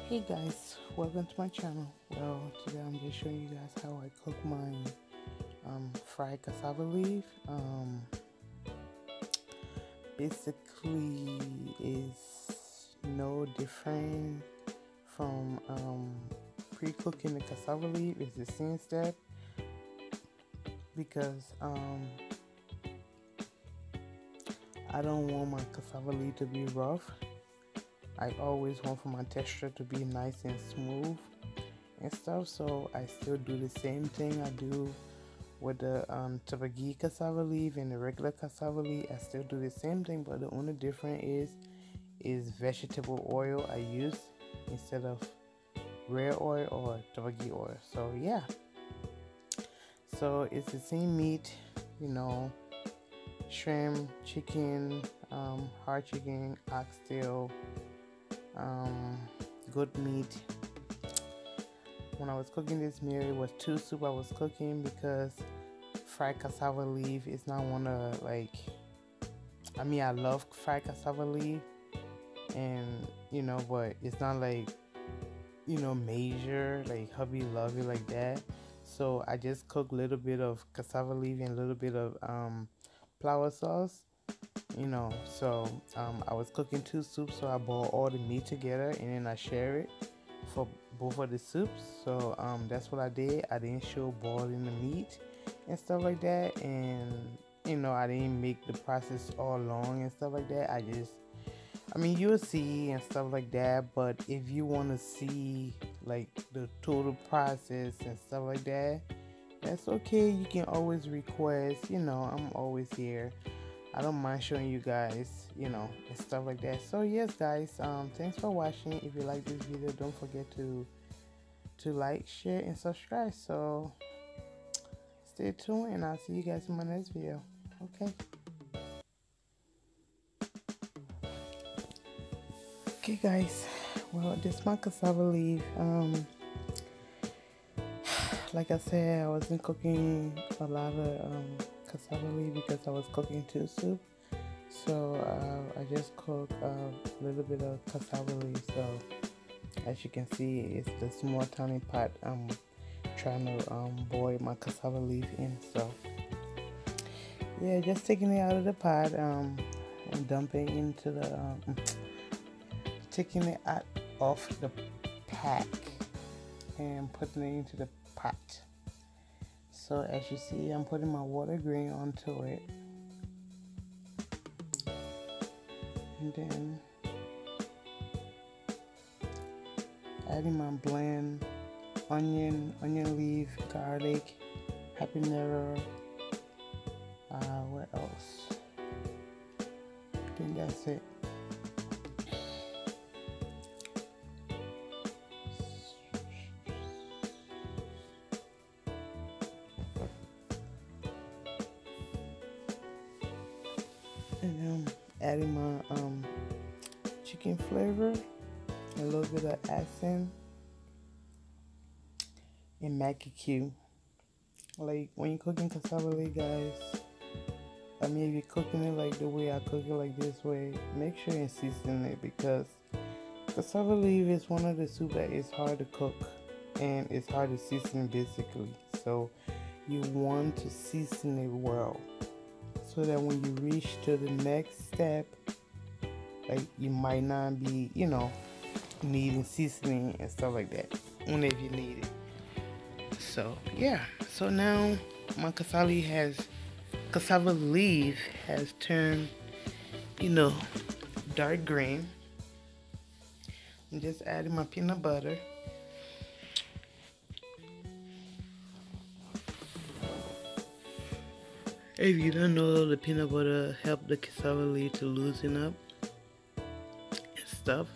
Hey guys, welcome to my channel. Well, today I'm just showing you guys how I cook my fried cassava leaf. Basically is no different from pre-cooking the cassava leaf. It's the same step because I don't want my cassava leaf to be rough. I always want for my texture to be nice and smooth and stuff, so I still do the same thing I do with the tabagi cassava leaf and the regular cassava leaf. I still do the same thing, but the only difference is vegetable oil I use instead of red oil or tabagi oil. So yeah, so it's the same meat, you know, shrimp, chicken, hard chicken, oxtail, good meat. When I was cooking this meal, it was two soup I was cooking because fried cassava leaf is not one of I love fried cassava leaf, and but it's not major like hubby love it like that. So I just cook a little bit of cassava leaf and a little bit of flour sauce. I was cooking two soups, so I boil all the meat together and then I share it for both of the soups. So that's what I did. I didn't show boiling the meat and stuff like that, and I didn't make the process all long and stuff like that. You'll see and stuff like that, but if you want to see like the total process and stuff like that, that's okay. You can always request. I'm always here. I don't mind showing you guys, and stuff like that. So yes, guys, thanks for watching. If you like this video, don't forget to like, share, and subscribe. So stay tuned, and I'll see you guys in my next video. Okay. Okay, guys. Well, this is my cassava leaf. Like I said, I wasn't cooking a lot of cassava leaf because I was cooking two soup. So I just cook a little bit of cassava leaf. So as you can see, it's the small tiny pot I'm trying to boil my cassava leaf in. So yeah, just taking it out of the pot and dumping into the taking it out of the pack and putting it into the pot. So as you see, I'm putting my water green onto it, and then adding my blend, onion leaf, garlic, habanero. What else? I think that's it. And adding my chicken flavor, a little bit of accent, and Maggi cube. Like when you're cooking cassava leaf, guys, if you're cooking it like the way I cook it, like this way, make sure you season it, because cassava leaf is one of the soup that is hard to cook and it's hard to season basically. So you want to season it well, so that when you reach to the next step, like you might not be, needing seasoning and stuff like that whenever you need it. So yeah, so now my cassava leaf has turned, dark green. I'm just adding my peanut butter. If you don't know, the peanut butter help the cassava leaf to loosen up and stuff.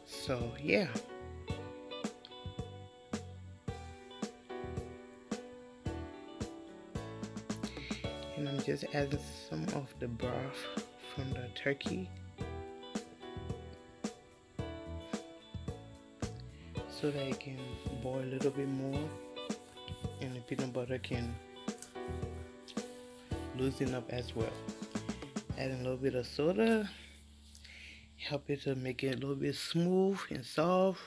So yeah. And I'm just adding some of the broth from the turkey, so that it can boil a little bit more and the peanut butter can loosen up as well. Adding a little bit of soda help it to make it a little bit smooth and soft.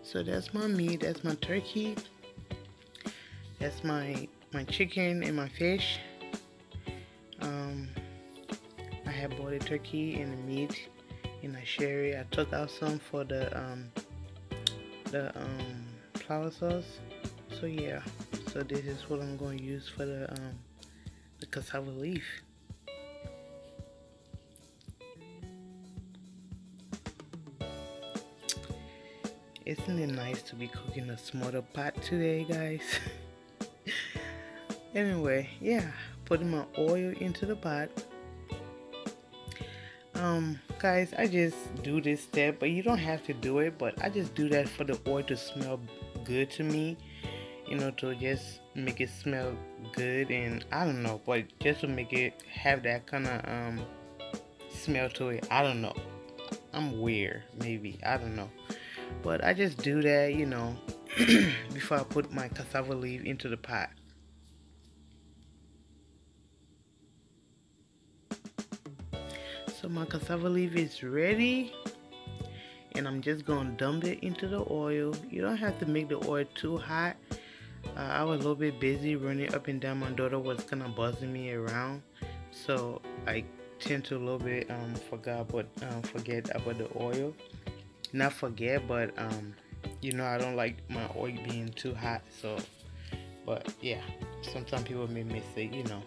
So that's my meat, that's my turkey, that's my chicken and my fish. I have bought the turkey and the meat and I share it. I took out some for the flour sauce. So yeah, so this is what I'm going to use for the cassava leaf. Isn't it nice to be cooking a smaller pot today, guys? Anyway, yeah, putting my oil into the pot. Guys, I just do this step, but you don't have to do it, but I just do that for the oil to smell good to me, you know, to just make it smell good, and I don't know, but just to make it have that kind of smell to it. I don't know, I'm weird, maybe, I don't know, but I just do that, you know, before I put my cassava leaf into the pot. So my cassava leaf is ready, and I'm just gonna dump it into the oil. You don't have to make the oil too hot. I was a little bit busy running up and down. My daughter was kind of buzzing me around, so I tend to a little bit forget about the oil. Not forget, but you know, I don't like my oil being too hot. So, but yeah, sometimes people may miss it, you know.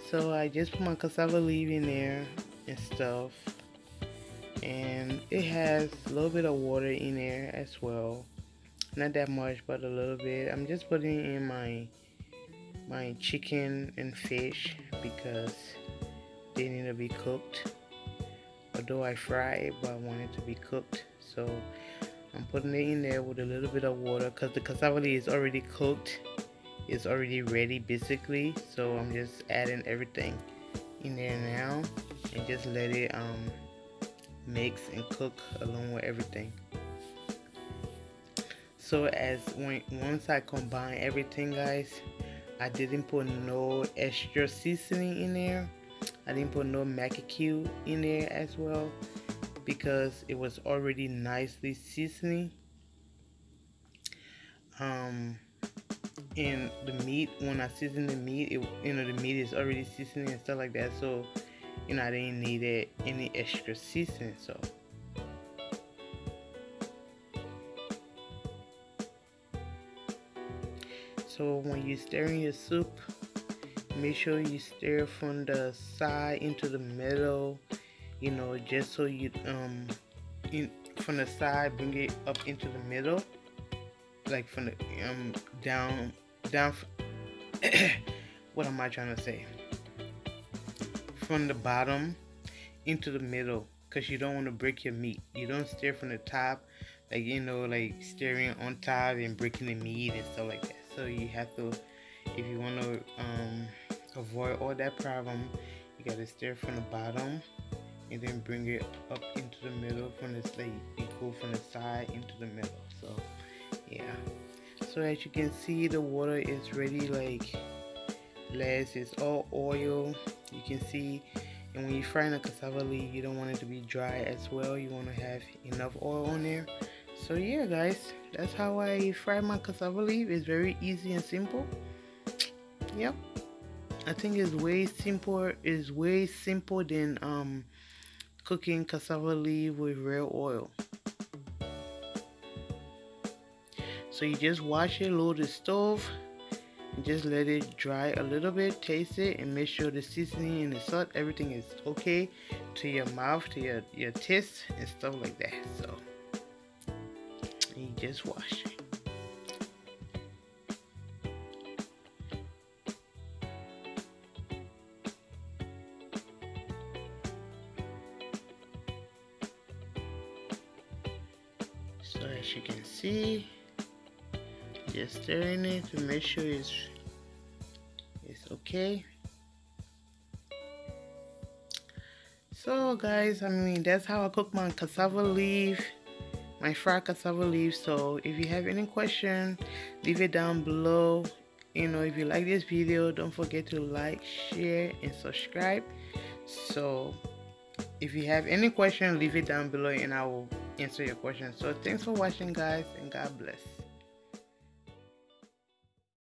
So I just put my cassava leaf in there and stuff, and it has a little bit of water in there as well, not that much but a little bit. I'm just putting in my chicken and fish because they need to be cooked, although I fry it, but I want it to be cooked. So I'm putting it in there with a little bit of water because the cassava leaf is already cooked. It's already ready basically, so I'm just adding everything in there now and just let it mix and cook along with everything. So once I combine everything, guys, I didn't put no extra seasoning in there. I didn't put no mac and cube in there as well because it was already nicely seasoning. And the meat, when I season the meat, the meat is already seasoning and stuff like that, so you know, I didn't need any extra seasoning. So when you stir in your soup, make sure you stir from the side into the middle, you know, just so you from the side bring it up into the middle, like from the down what am I trying to say, from the bottom into the middle, because you don't want to break your meat. You don't stir from the top, like, you know, like stirring on top and breaking the meat and stuff like that. So you have to, if you want to avoid all that problem, you got to stir from the bottom and then bring it up into the middle. From the like, you go from the side into the middle. So yeah, so as you can see, the water is ready, like less, it's all oil, you can see. And when you fry in a cassava leaf, you don't want it to be dry as well. You want to have enough oil on there. So yeah, guys, that's how I fry my cassava leaf. It's very easy and simple. Yep, I think it's way simpler. It's way simple than cooking cassava leaf with real oil. So you just wash it, load the stove, and just let it dry a little bit. Taste it and make sure the seasoning and the salt, everything is okay to your mouth, to your taste and stuff like that. So you just wash it. So as you can see, just stirring it to make sure it's okay. So guys, I mean, that's how I cook my cassava leaf, my fried cassava leaf. So if you have any question, leave it down below. You know, if you like this video, don't forget to like, share, and subscribe. So if you have any question, leave it down below and I will answer your question. So thanks for watching, guys, and God bless.